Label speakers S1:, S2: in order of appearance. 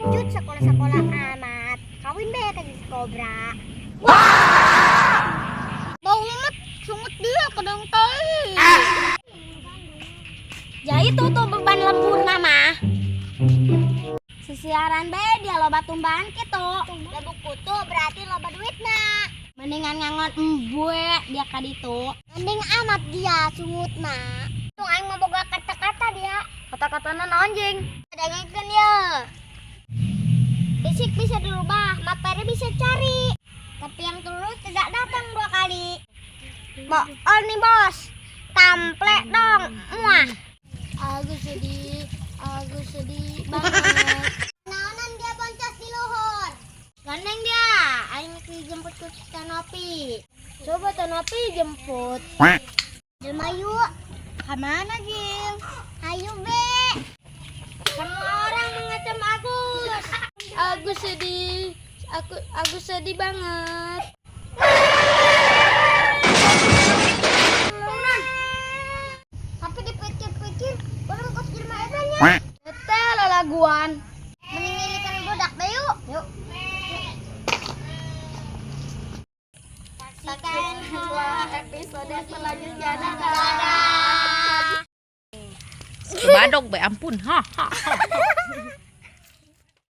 S1: Lanjut sekolah-sekolah amat. Kawin be ke kobra. Bau amat sungut dia kedong tai. Jadi tuh beban lembur nama. Sisiaran be dia loba tumbahan gitu. Lebuk kutu berarti loba duitna. Mendingan ngangon embue dia kaditu. Mending amat dia sungutna. Tung aing mau boga kata-kata dia. Kata-katana anjing. Dengekeun ya. Fisik bisa dirubah, materi bisa cari. Tapi yang tulus tidak datang 2 kali. Bool nih bos. Tamplek dong. Muah. Aku sedih banget. Naonan dia boncos di luhur. Gandeng dia, aing dijemput ke Tanopi. Coba Tanopi jemput. Jelma yuk. Kemana Gil? Ayo be. Semua orang mengecam Agus. Agus sedih. Agus sedih banget. Tapi dipikir-pikir baru kos jelma edanya. Tete lalaguan. Mending ngilikan budak deh yuk. Yuk. Saksikan episode selanjutnya. Dadah.
S2: Badog be ampun. Ha ha ha.